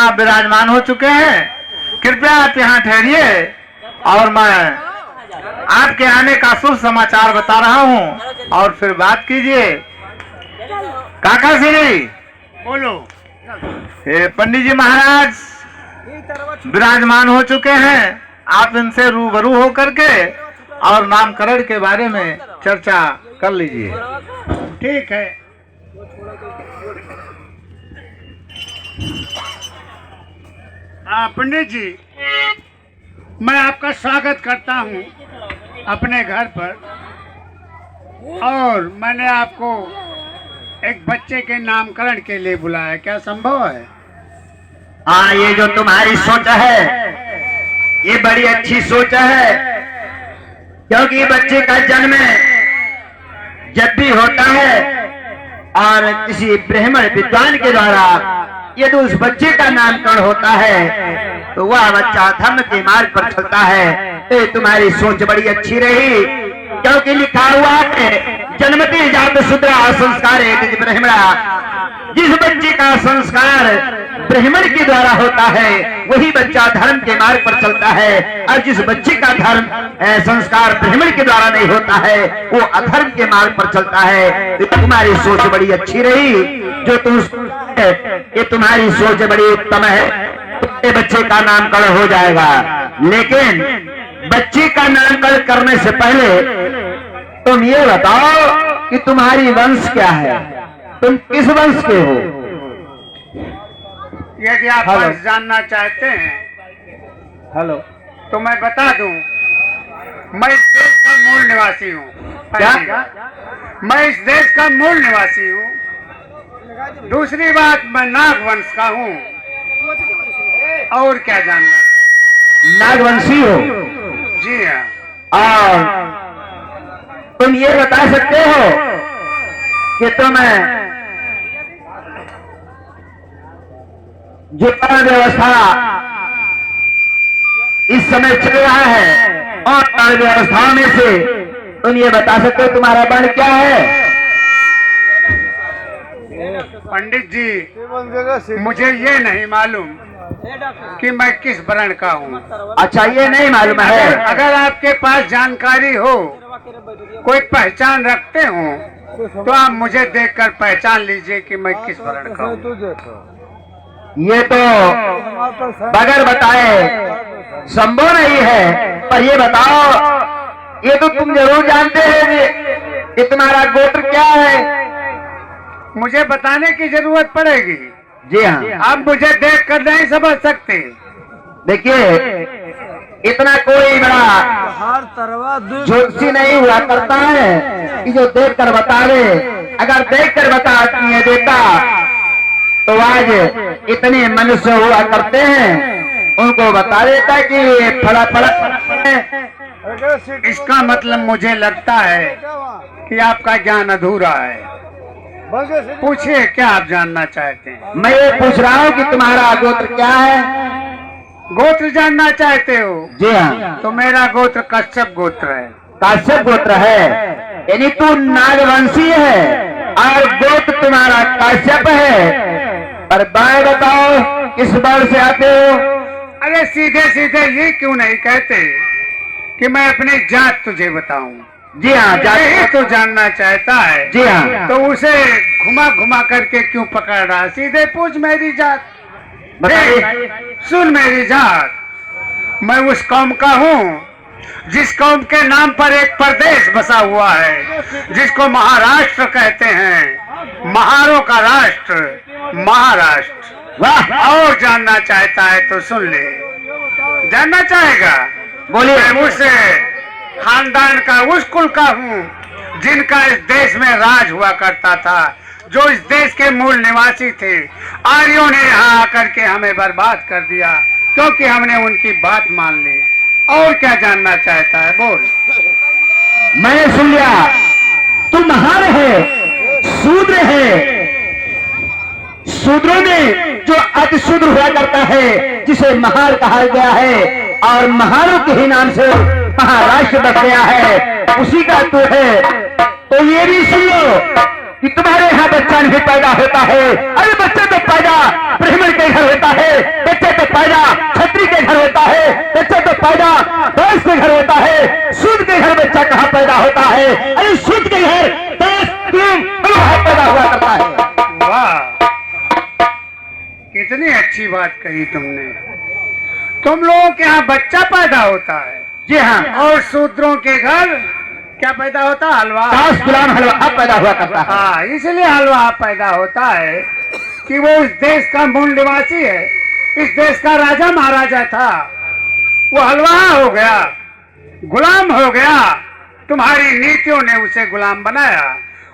आप विराजमान हो चुके हैं। कृपया आप यहाँ ठहरिए और मैं आपके आने का शुभ समाचार बता रहा हूँ और फिर बात कीजिए। काका श्री बोलो। पंडित जी महाराज विराजमान हो चुके हैं। आप इनसे रूबरू होकर के और नामकरण के बारे में चर्चा कर लीजिए। ठीक है। पंडित जी, मैं आपका स्वागत करता हूँ अपने घर पर, और मैंने आपको एक बच्चे के नामकरण के लिए बुलाया। क्या संभव है? हाँ, ये जो तुम्हारी सोच है ये बड़ी अच्छी सोच है, क्योंकि बच्चे का जन्म जब भी होता है और किसी ब्राह्मण विद्वान के द्वारा यदि उस बच्चे का नामकरण होता है तो वह बच्चा धर्म के मार्ग पर चलता है। तो तुम्हारी सोच बड़ी अच्छी रही, क्योंकि लिखा हुआ है जन्मते जात शूद्रा संस्कार ब्राह्मणा। जिस बच्चे का संस्कार ब्राह्मण के द्वारा होता है वही बच्चा धर्म के मार्ग पर चलता है, और जिस बच्चे का धर्म संस्कार ब्राह्मण के द्वारा नहीं होता है वो अधर्म के मार्ग पर चलता है। तो तुम्हारी सोच बड़ी अच्छी रही, जो तुम ये तुम्हारी सोच बड़ी उत्तम है। ये बच्चे का नामकरण हो जाएगा, लेकिन बच्चे का नामकरण करने से पहले तुम ये बताओ कि तुम्हारी वंश क्या है, तुम किस वंश के हो? यदि आप वंश जानना चाहते हैं हेलो, तो मैं बता दूं, मैं इस देश का मूल निवासी हूँ। क्या? मैं इस देश का मूल निवासी हूँ। दूसरी बात, मैं नाग वंश का हूँ। और क्या जानना? नागवंशी हो? जी हाँ। और तुम ये बता सकते हो कि तुम जो व्यवस्था इस समय चल रहा है और व्यवस्थाओं में से तुम ये बता सकते हो तुम्हारा वर्ण क्या है? पंडित जी, मुझे ये नहीं मालूम कि मैं किस वर्ण का हूँ। अच्छा, ये नहीं मालूम है? अगर आपके पास जानकारी हो, कोई पहचान रखते हो, तो आप मुझे देखकर पहचान लीजिए कि मैं किस वर्ण का हूँ। ये तो बगैर बताए संभव नहीं है, पर ये बताओ, ये तो तुम जरूर जानते हो कि तुम्हारा गोत्र क्या है। मुझे बताने की जरूरत पड़ेगी? जी हाँ। आप मुझे देखकर नहीं समझ सकते। देखिए, इतना कोई बड़ा ज्योतिषी नहीं हुआ करता है कि जो देख कर बतावे। अगर देख कर बता देता तो आज इतने मनुष्य हुआ करते हैं, उनको बता देता कि ये फला फला। इसका मतलब मुझे लगता है कि आपका ज्ञान अधूरा है। पूछिए, क्या आप जानना चाहते हैं? मैं ये पूछ रहा हूँ कि तुम्हारा गोत्र क्या है? गोत्र जानना चाहते हो? जी हाँ। तो मेरा गोत्र कश्यप गोत्र है। कश्यप गोत्र है, यानी तू नागवंशी है और गोत्र तुम्हारा कश्यप है। और बाय बताओ, किस वर्ण से आते हो? अरे सीधे सीधे ये क्यों नहीं कहते कि मैं अपनी जात तुझे बताऊं? जी हाँ, यही तो जानना चाहता है। जी हाँ। तो उसे घुमा घुमा करके क्यों पकड़ रहा? सीधे पूछ मेरी जात। बताइए। सुन मेरी जात, मैं उस कौम का हूँ जिस कौम के नाम पर एक प्रदेश बसा हुआ है, जिसको महाराष्ट्र कहते हैं। महारों का राष्ट्र महाराष्ट्र। वाह! और जानना चाहता है तो सुन ले। जानना चाहेगा? बोलिए। मैं उस खानदान का, उस कुल का हूँ जिनका इस देश में राज हुआ करता था, जो इस देश के मूल निवासी थे। आर्यों ने यहाँ आकर के हमें बर्बाद कर दिया, क्योंकि हमने उनकी बात मान ली। और क्या जानना चाहता है? बोल। मैंने सुन लिया, तुम महान है, शूद्र है। शूद्रों में जो अति शूद्र हुआ करता है, जिसे महान कहा गया है, और महानों के ही नाम से महाराष्ट्र बच गया है, उसी का तू है। तो ये भी सुन लो कि तुम्हारे यहाँ बच्चा नहीं पैदा होता है। अरे बच्चा तो पैदा ब्राह्मण के घर होता है, पैदा देश के घर होता है, सूद के घर बच्चा कहाँ पैदा होता है? अरे सूद के घर देश पैदा हुआ करता है। वाह, कितनी अच्छी बात कही तुमने। तुम लोगों के यहाँ बच्चा पैदा होता है, जी हाँ, और शूद्रों के घर क्या पैदा होता है? हलवा। 10 गुलाम हलवा पैदा हुआ करता है। हाँ, इसलिए हलवा पैदा होता है कि वो इस देश का मूल निवासी है, इस देश का राजा महाराजा था। वो हलवा हो गया, गुलाम हो गया, तुम्हारी नीतियों ने उसे गुलाम बनाया।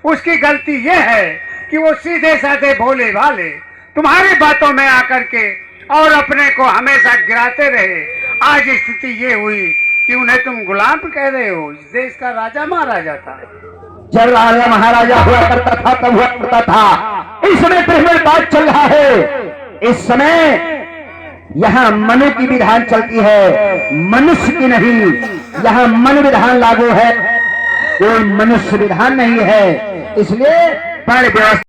उसकी गलती ये है कि वो सीधे साधे भोले भाले तुम्हारी बातों में आकर के और अपने को हमेशा गिराते रहे। आज स्थिति ये हुई कि उन्हें तुम गुलाम कह रहे हो। इस देश का राजा महाराजा था। जब राजा महाराजा हुआ करता था तब हुआ करता था। इस समय प्रेमल बात चल रहा है। इस समय यहाँ मनु की विधान चलती है, मनुष्य की नहीं। यहाँ मन विधान लागू है, कोई मनुष्य विधान नहीं है। इसलिए बड़ व्यवस्था